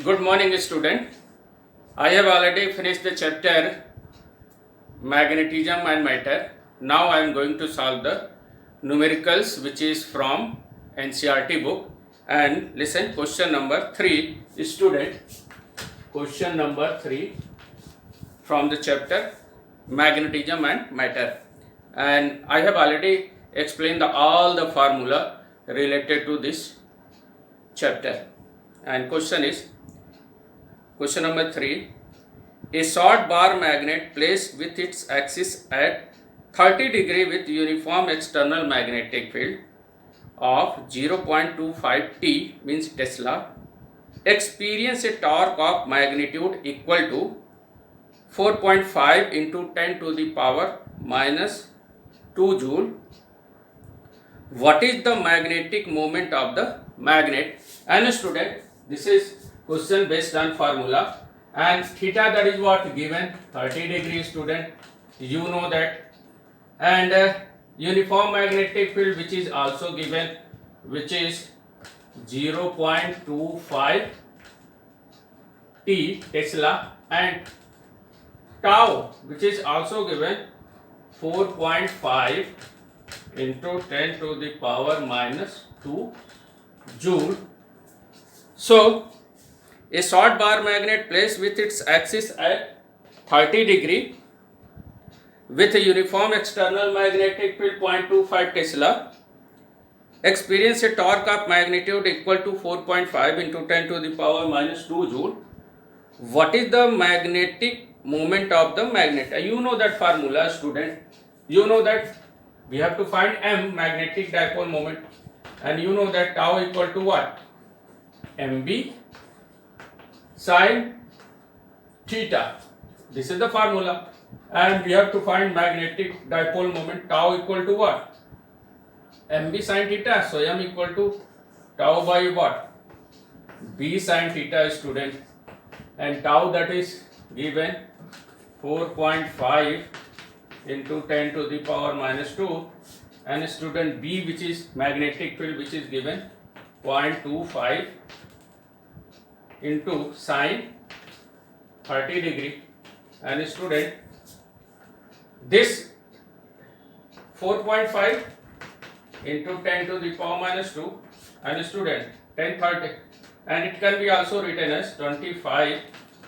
Good morning, student. I have already finished the chapter magnetism and matter. Now I am going to solve the numericals which is from NCERT book. And listen, question number 3, student. Question number 3 from the chapter magnetism and matter. And I have already explained all the formula related to this chapter. And question number 3. A short bar magnet placed with its axis at 30 degree with uniform external magnetic field of 0.25 T means Tesla experience a torque of magnitude equal to 4.5 into 10 to the power minus 2 joule. What is the magnetic moment of the magnet? And student, this is question based on formula, and theta, that is what given 30 degree, student, you know that, and uniform magnetic field which is also given, which is 0.25 T Tesla, and tau which is also given 4.5 into 10 to the power minus 2 joule. So a short bar magnet placed with its axis at 30 degree with a uniform external magnetic field 0.25 Tesla experience a torque of magnitude equal to 4.5 into 10 to the power minus 2 joule. What is the magnetic moment of the magnet? You know that formula, student. You know that we have to find M, magnetic dipole moment, and you know that tau equal to what? MB sin theta. This is the formula, and we have to find magnetic dipole moment, tau equal to what? MB sin theta. So M equal to tau by what? B sin theta, student, and tau that is given 4.5 into 10 to the power minus 2, and student B which is magnetic field which is given 0.25 into sine 30 degree, and student this 4.5 into 10 to the power minus 2, and student 1030, and it can be also written as 25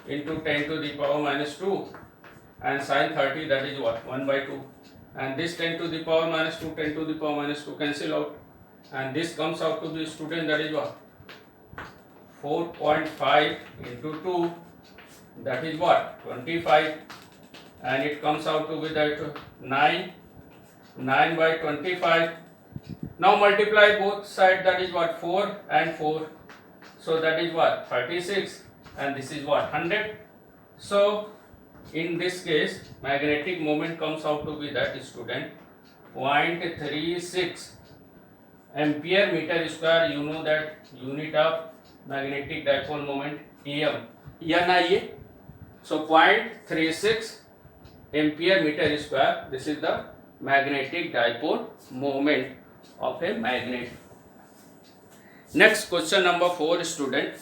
into 10 to the power minus 2, and sine 30, that is what? 1 by 2, and this 10 to the power minus 2, 10 to the power minus 2 cancel out, and this comes out to be, student, that is what? 4.5 into 2, that is what? 25, and it comes out to be that 9 by 25. Now multiply both sides, that is what? 4 and 4, so that is what? 36, and this is what? 100. So in this case magnetic moment comes out to be that, student, 0.36 ampere meter square. You know that unit of magnetic dipole moment AM, NIA. So 0.36 ampere meter square. This is the magnetic dipole moment of a magnet. Next, question number 4, student,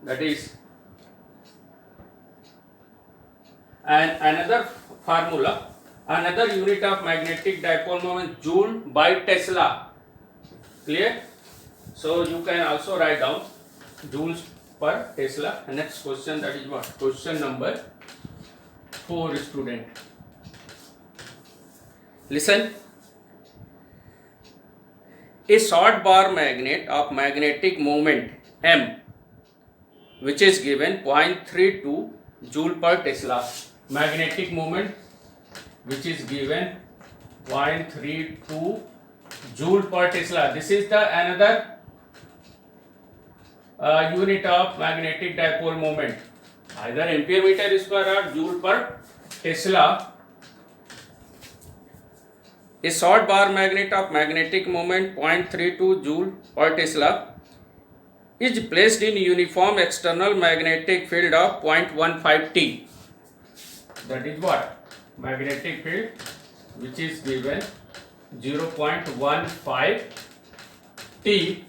that is, and another formula, another unit of magnetic dipole moment, joule by Tesla. Clear? So you can also write down joules per Tesla. Next question, that is what? Question number 4, student. Listen. A short bar magnet of magnetic moment M which is given 0.32 joule per Tesla. Magnetic moment which is given 0.32 joule per Tesla. This is the another unit of magnetic dipole moment, either ampere meter square or joule per Tesla. A short bar magnet of magnetic moment 0.32 joule per Tesla is placed in uniform external magnetic field of 0.15 T. That is what? Magnetic field which is given 0.15 T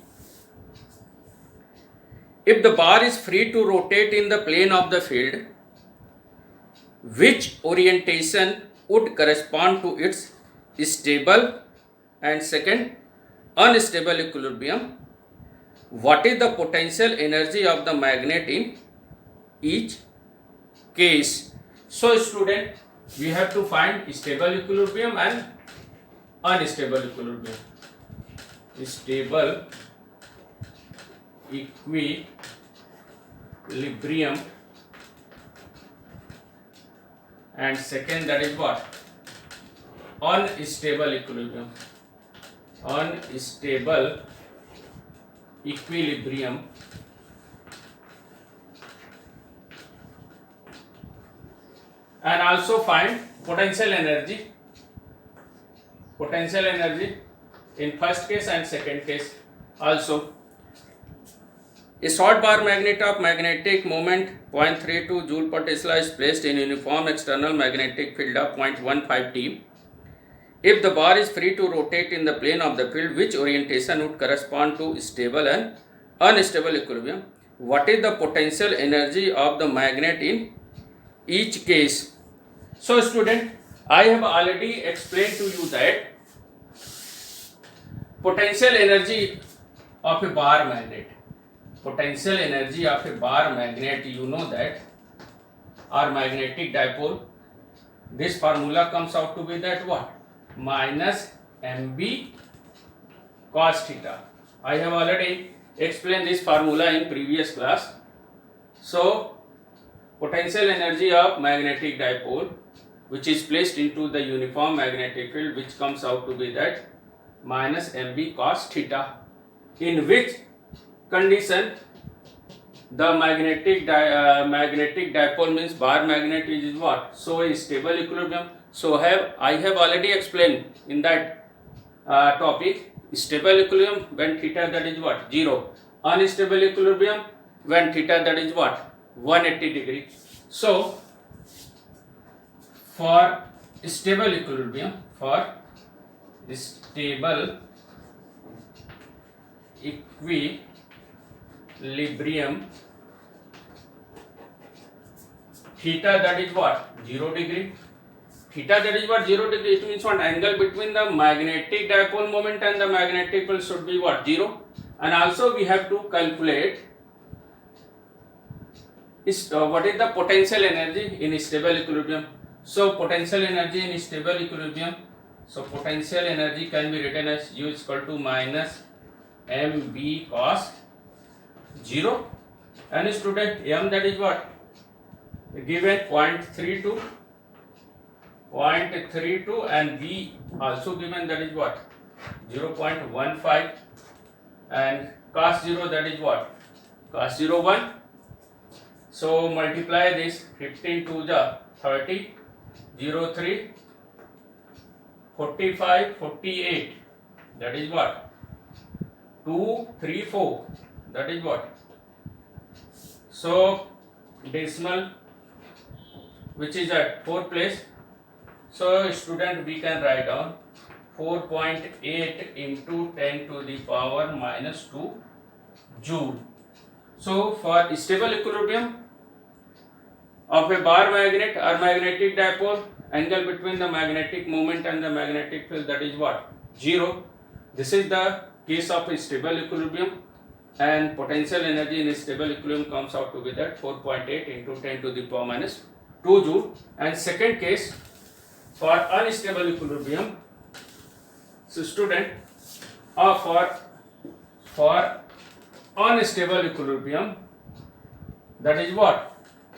if the bar is free to rotate in the plane of the field, which orientation would correspond to its stable and second unstable equilibrium? What is the potential energy of the magnet in each case? So student, we have to find stable equilibrium and unstable equilibrium. Stable equilibrium, and second, that is what? Unstable equilibrium. Unstable equilibrium. And also find potential energy. Potential energy in first case and second case also. A short bar magnet of magnetic moment 0.32 joule per Tesla is placed in uniform external magnetic field of 0.15 T. If the bar is free to rotate in the plane of the field, which orientation would correspond to stable and unstable equilibrium? What is the potential energy of the magnet in each case? So student, I have already explained to you that potential energy of a bar magnet. Potential energy of a bar magnet, you know that, or magnetic dipole, this formula comes out to be that what? Minus mb cos theta. I have already explained this formula in previous class. So potential energy of magnetic dipole, which is placed into the uniform magnetic field, which comes out to be that minus mb cos theta, in which condition the magnetic dipole means bar magnet is what? So a stable equilibrium. So I have already explained in that topic, stable equilibrium when theta that is what? 0. Unstable equilibrium when theta that is what? 180 degree. So for stable equilibrium, theta that is what? 0 degree. Theta that is what? 0 degree. It means what? Angle between the magnetic dipole moment and the magnetic field should be what? 0. And also we have to calculate what is the potential energy in stable equilibrium. So potential energy in stable equilibrium. So potential energy can be written as U is equal to minus mb cos 0. And student, m that is what? Given 0.32 and v also given, that is what? 0.15, and cos 0 that is what? Cos 0 1. So multiply this, 15 to the 30, 03, 45, 48, that is what? 2, 3, 4, that is what? So decimal which is at 4th place. So student, we can write down 4.8 into 10 to the power minus 2 joule. So for stable equilibrium of a bar magnet or magnetic dipole, angle between the magnetic moment and the magnetic field, that is what? 0. This is the case of a stable equilibrium, and potential energy in a stable equilibrium comes out to be that 4.8 into 10 to the power minus 2 joule. And second case, for unstable equilibrium, so student, for unstable equilibrium, that is what?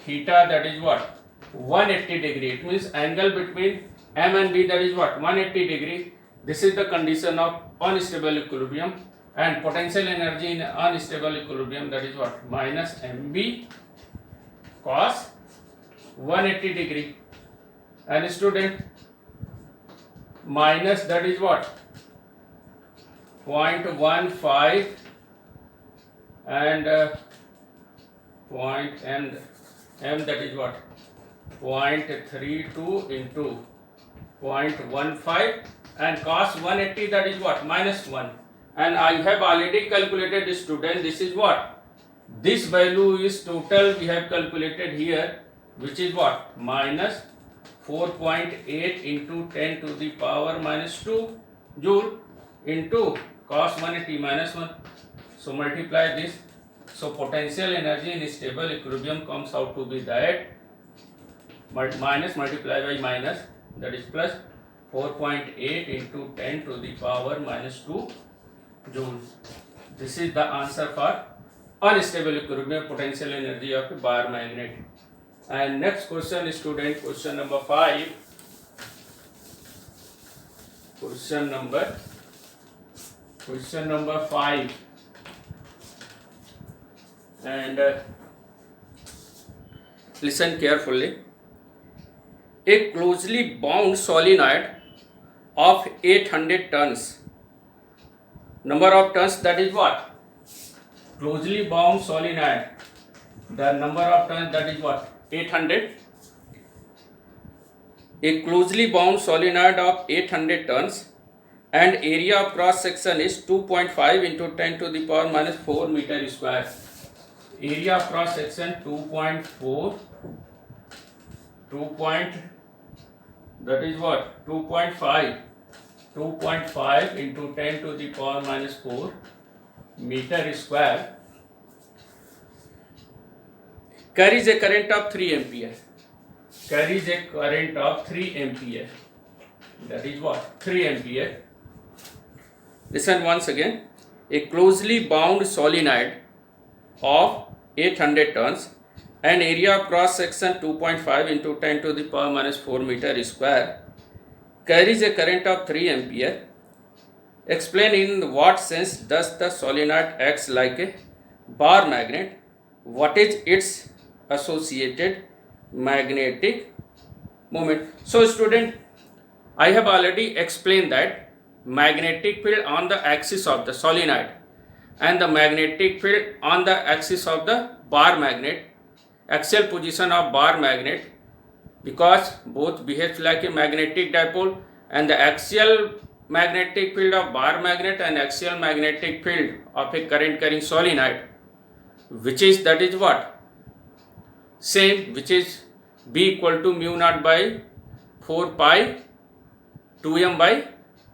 Theta that is what? 180 degree. It means angle between m and b, that is what? 180 degree. This is the condition of unstable equilibrium, and potential energy in unstable equilibrium, that is what? Minus mb cos 180 degree. And student, minus that is what? 0.15 and m that is what? 0.32 into 0.15, and cos 180 that is what? Minus 1. And I have already calculated, student, this is what? This value is total we have calculated here, which is what? Minus 4.8 into 10 to the power minus 2 joule into cos 1 T minus 1. So multiply this. So potential energy in stable equilibrium comes out to be that minus multiplied by minus, that is plus 4.8 into 10 to the power minus 2 joule. This is the answer for unstable equilibrium potential energy of a bar magnet. And next question, student, question number 5. Question number 5. And listen carefully. A closely bound solenoid of 800 tons. Number of tons, that is what? Closely bound solenoid. The number of tons, that is what? 800. A closely bound solenoid of 800 tons and area of cross section is 2.5 into 10 to the power minus 4 meter square. Area of cross section 2.4, that is what? 2.5 into 10 to the power minus 4 meter square carries a current of 3 ampere. Carries a current of 3 ampere. That is what? 3 ampere. Listen once again. A closely bound solenoid of 800 tons and area of cross section 2.5 into 10 to the power minus 4 meter square carries a current of 3 ampere. Explain in what sense does the solenoid acts like a bar magnet? What is its associated magnetic moment? So student, I have already explained that magnetic field on the axis of the solenoid and the magnetic field on the axis of the bar magnet, axial position of bar magnet, because both behaves like a magnetic dipole, and the axial magnetic field of bar magnet and axial magnetic field of a current carrying solenoid, which is, that is what? Same, which is B equal to mu naught by 4 pi 2m by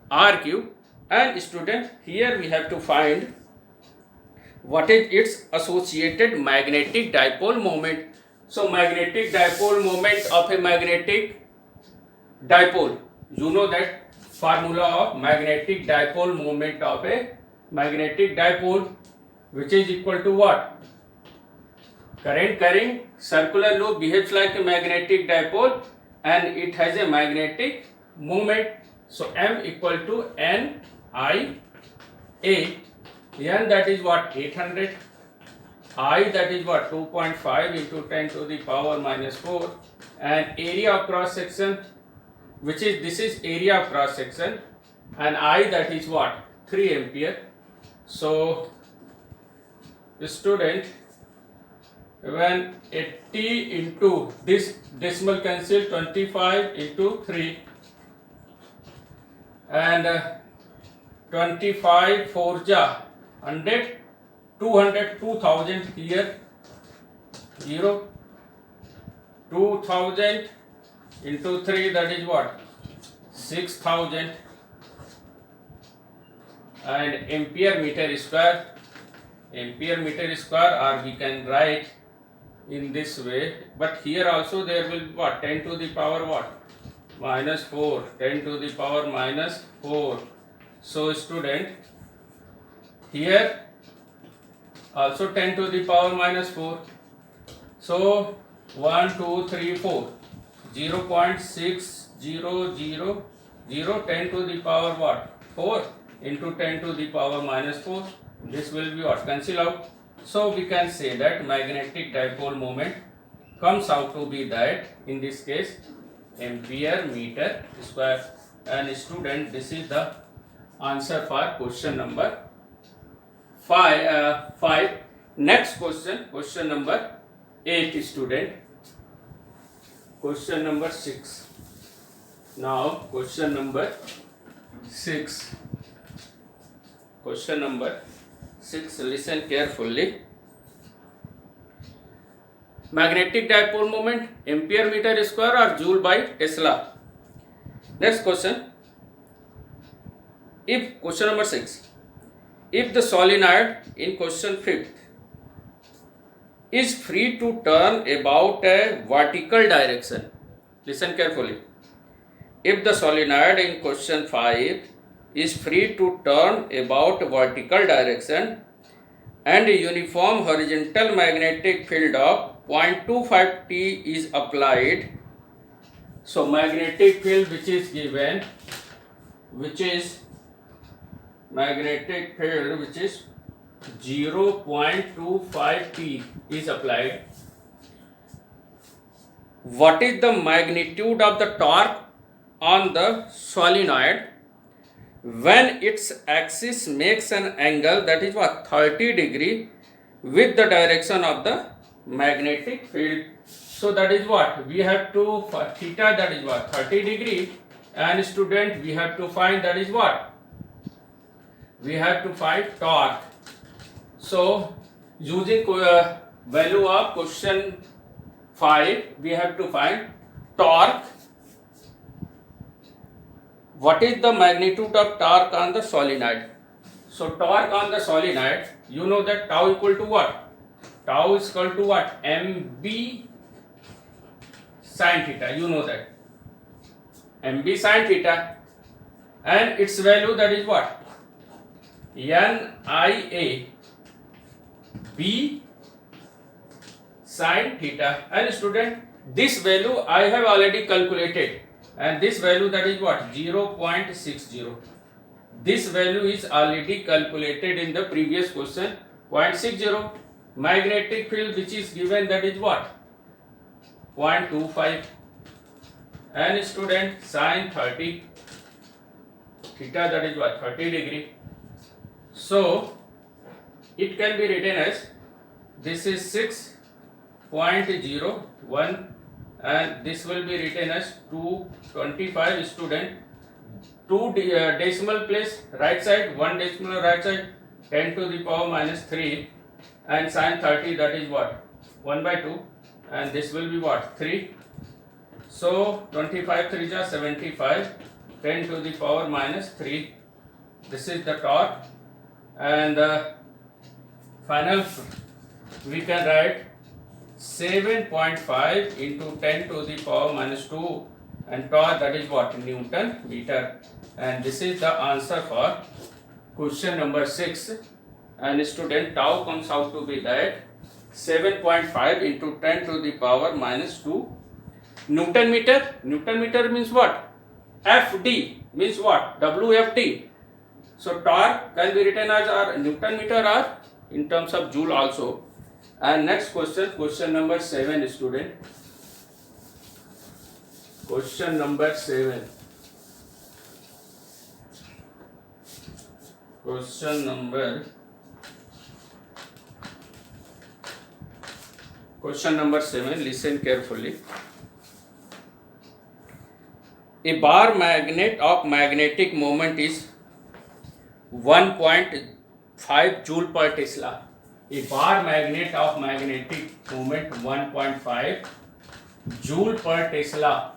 r cube. And student, here we have to find what is its associated magnetic dipole moment. So magnetic dipole moment of a magnetic dipole, you know that formula of magnetic dipole moment of a magnetic dipole, which is equal to what? Current carrying circular loop behaves like a magnetic dipole and it has a magnetic moment. So M equal to N I A. N, that is what? 800. I, that is what? 2.5 into 10 to the power minus 4. And area of cross section, which is, this is area of cross section, and I, that is what? 3 ampere. So student, when 80 into this decimal cancel, 25 into 3 and 25 4 ja 100, 200, 2000 here, 0, 2000 into 3, that is what? 6000, and ampere meter square, or we can write in this way, but here also there will be what? 10 to the power what? Minus 4, 10 to the power minus 4. So student, here also 10 to the power minus 4. So 1, 2, 3, 4, 0.6000, 10 to the power what? 4 into 10 to the power minus 4. This will be what? Cancel out. So we can say that magnetic dipole moment comes out to be that, in this case, ampere meter square. And student, this is the answer for question number 5. Next question, question number 8 student. Question number 6. Now question number 6. Question number 6. Listen carefully. Magnetic dipole moment, ampere meter square or joule by Tesla. Next question. If question number 6, if the solenoid in question 5th is free to turn about a vertical direction, listen carefully. If the solenoid in question 5 is free to turn about vertical direction and a uniform horizontal magnetic field of 0.25 T is applied, so magnetic field which is given, which is magnetic field which is 0.25 T is applied. What is the magnitude of the torque on the solenoid when its axis makes an angle that is what, 30 degree with the direction of the magnetic field? So that is what we have to, for theta that is what, 30 degree, and student we have to find that is what, we have to find torque. So using value of question 5 we have to find torque. What is the magnitude of torque on the solenoid? So torque on the solenoid, you know that tau equal to what? Tau is equal to what? mb sin theta, you know that. mb sin theta, and its value that is what? NIA b sin theta. And student, this value I have already calculated, and this value that is what, 0.60. This value is already calculated in the previous question, 0.60. Magnetic field which is given that is what, 0.25, and student sin 30 theta that is what, 30 degree. So it can be written as, this is 6.01 and this will be written as 225. Student, 2 decimal place right side, 1 decimal right side, 10 to the power minus 3, and sin 30 that is what, 1 by 2, and this will be what, 3. So 25 3 is 75, 10 to the power minus 3. This is the torque, and final we can write 7.5 into 10 to the power minus 2, and torque that is what, Newton meter. And this is the answer for question number 6. And student, tau comes out to be that 7.5 into 10 to the power minus 2 Newton meter. Newton meter means what? FD means what? WFD. So torque can be written as our Newton meter or in terms of joule also. And next question, question number 7, student. Question number 7. Question number 7, listen carefully. A bar magnet of magnetic moment is 1.5 joule per Tesla. A bar magnet of magnetic moment 1.5 joule per Tesla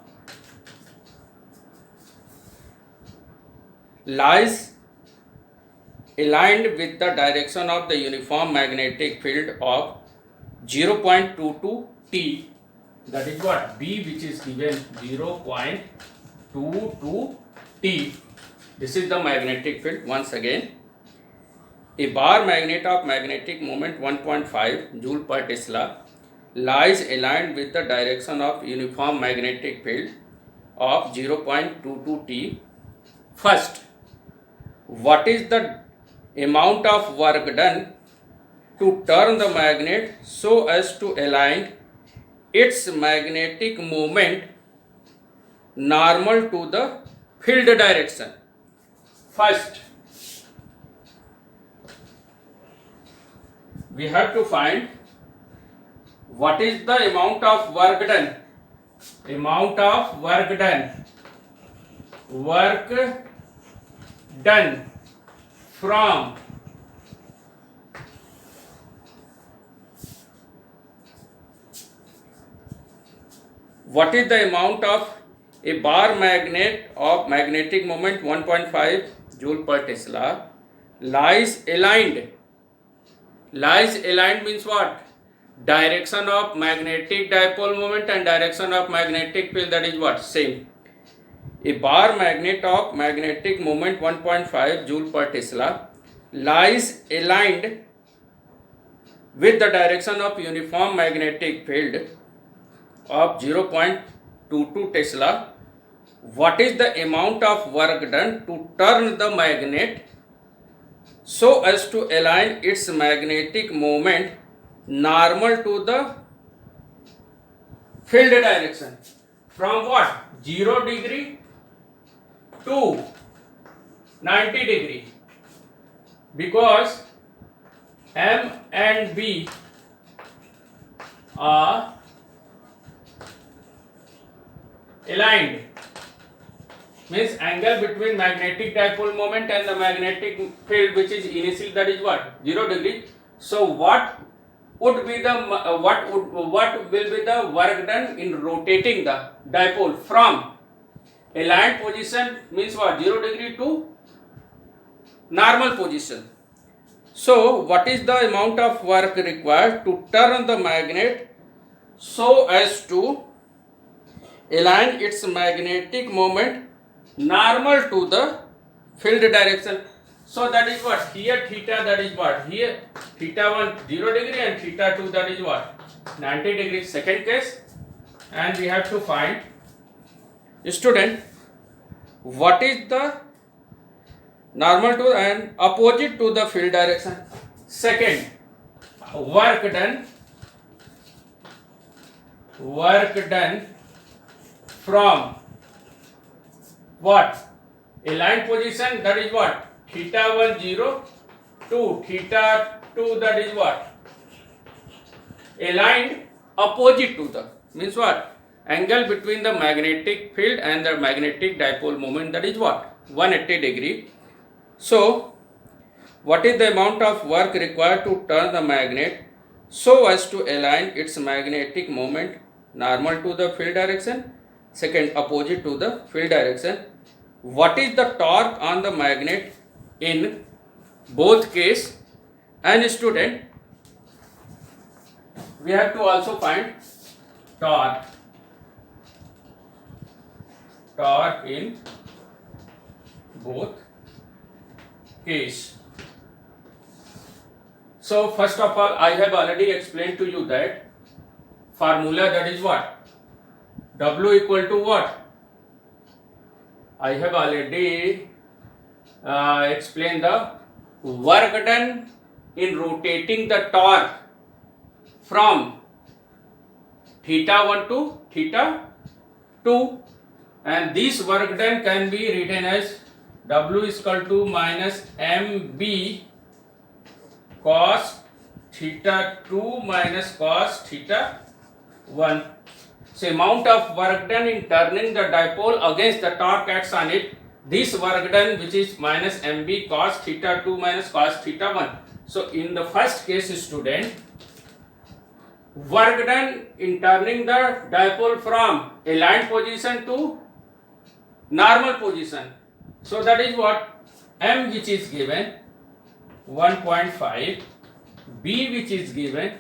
lies aligned with the direction of the uniform magnetic field of 0.22 T, that is what, B, which is given 0.22 T. This is the magnetic field. Once again, a bar magnet of magnetic moment 1.5 joule per Tesla lies aligned with the direction of uniform magnetic field of 0.22 T. First, what is the amount of work done to turn the magnet so as to align its magnetic moment normal to the field direction? First, we have to find what is the amount of work done. Amount of work done. Work done from what is the amount of a bar magnet of magnetic moment 1.5 joule per Tesla lies aligned. Lies aligned means what? Direction of magnetic dipole moment and direction of magnetic field, that is what? Same. A bar magnet of magnetic moment 1.5 joule per Tesla lies aligned with the direction of uniform magnetic field of 0.22 Tesla. What is the amount of work done to turn the magnet so as to align its magnetic moment normal to the field direction from what? 0 degree to 90 degree, because M and B are aligned, means angle between magnetic dipole moment and the magnetic field, which is initial, that is what? 0 degree. So what would be the what will be the work done in rotating the dipole from aligned position, means what? 0 degree to normal position. So what is the amount of work required to turn the magnet so as to align its magnetic moment normal to the field direction? So that is what? Here theta, that is what? Here theta 1 0 degree and theta 2, that is what? 90 degree. Second case, and we have to find, student, what is the normal to and opposite to the field direction. Second, work done from what? Aligned position, that is what? Theta 1 0 to theta 2, that is what? Aligned opposite to the, means what? Angle between the magnetic field and the magnetic dipole moment, that is what? 180 degree. So what is the amount of work required to turn the magnet so as to align its magnetic moment normal to the field direction? Second, opposite to the field direction. What is the torque on the magnet in both case? And student, we have to also find torque in both case. So first of all, I have already explained to you that formula, that is what? W equal to what? I have already explained the work done in rotating the torque from theta 1 to theta 2, and this work done can be written as W is equal to minus MB cos theta 2 minus cos theta 1. So amount of work done in turning the dipole against the torque acts on it, this work done, which is minus MB cos theta 2 minus cos theta 1. So in the first case, student, work done in turning the dipole from aligned position to normal position. So that is what? M, which is given 1.5, B, which is given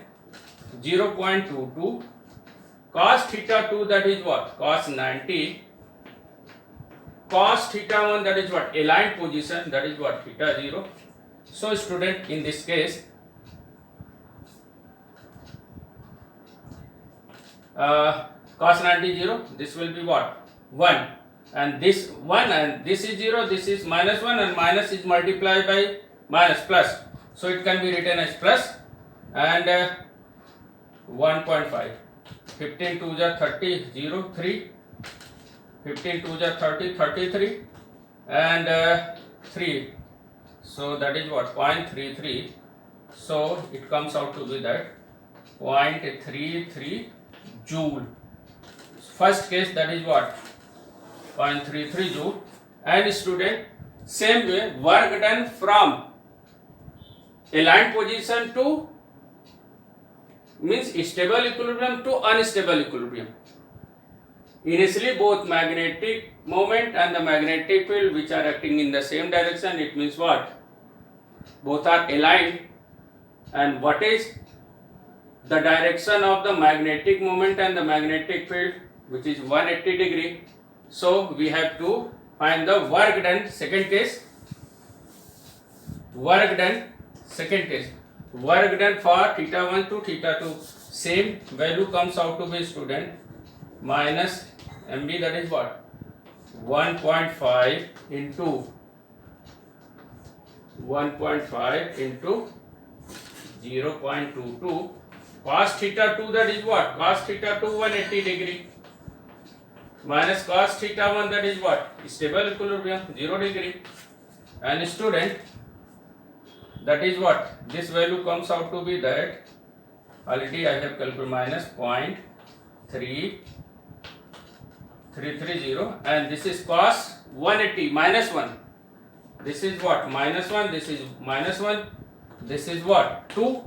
0.22, cos theta 2, that is what? Cos 90, cos theta 1, that is what? Aligned position, that is what? Theta 0. So student, in this case, cos 90 0, this will be what? 1, and this 1, and this is 0, this is minus 1, and minus is multiplied by minus plus, so it can be written as plus, and 1.5, 15 2 are 30, 0 3, 15 2 are 30, 33, and 3, so that is what? 0.33, so it comes out to be that 0.33 joule. First case, that is what? 0.33 joule. And student, same way, work done from aligned position to, means stable equilibrium to unstable equilibrium. initially both magnetic moment and the magnetic field which are acting in the same direction, it means what? Both are aligned. And what is the direction of the magnetic moment and the magnetic field, which is 180 degree. So we have to find the work done. Second case, work done. Second case, work done for theta 1 to theta 2. Same value comes out to be, student, minus mb, that is what? 1.5 into 0.22 cos theta 2, that is what? Cos theta 2 180 degree minus cos theta 1, that is what? Stable equilibrium 0 degree. And student, that is what? This value comes out to be that, already I have calculated, minus 0.3330, and this is cos 180 minus 1. This is what? Minus 1, this is minus 1, this is what? 2,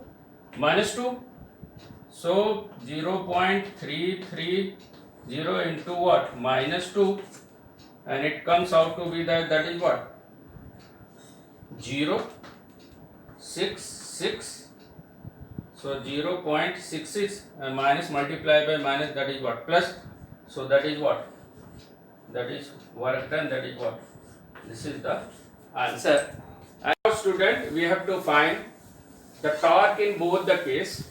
minus 2. So 0.330 into what? Minus 2, and it comes out to be that is what? 0.66. So 0.66 and minus multiplied by minus, that is what? Plus. So that is what? That is work done, that is what? This is the answer. And now student, we have to find the torque in both the case.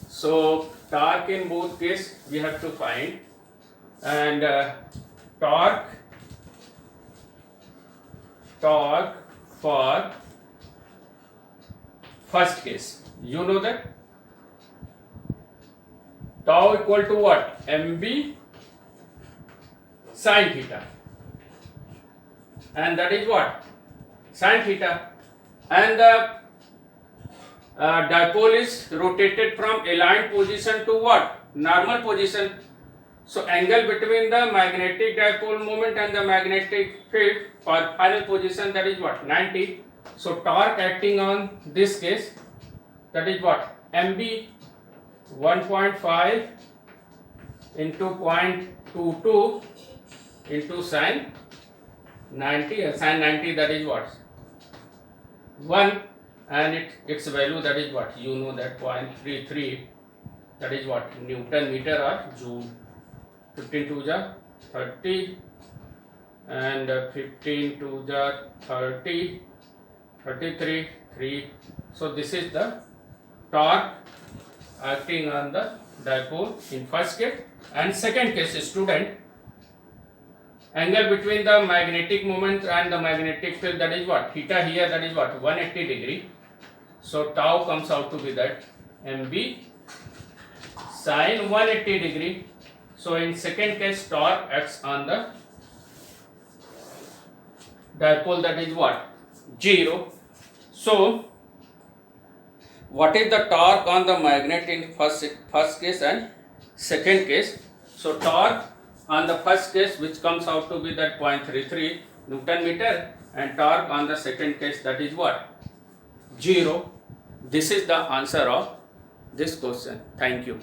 So torque in both case we have to find, and torque for first case, you know that tau equal to what? mb sin theta, and that is what? Sin theta. And the dipole is rotated from aligned position to what? Normal position. So angle between the magnetic dipole moment and the magnetic field for final position, that is what? 90. So torque acting on this case, that is what? mb 1.5 into 0.22 into sin 90, that is what? 1, and its value, that is what? You know that 0.33, that is what? Newton meter or joule. 15 to the 30 and 15 to the 30, 33, 3. So this is the torque acting on the dipole in first case. And second case, student, angle between the magnetic moment and the magnetic field, that is what? Theta here, that is what? 180 degree. So tau comes out to be that mb sin 180 degree. So in second case, torque acts on the dipole, that is what? 0. So what is the torque on the magnet in first case and second case? So torque on the first case, which comes out to be that 0.33 Newton meter, and torque on the second case, that is what? 0. This is the answer of this question. Thank you.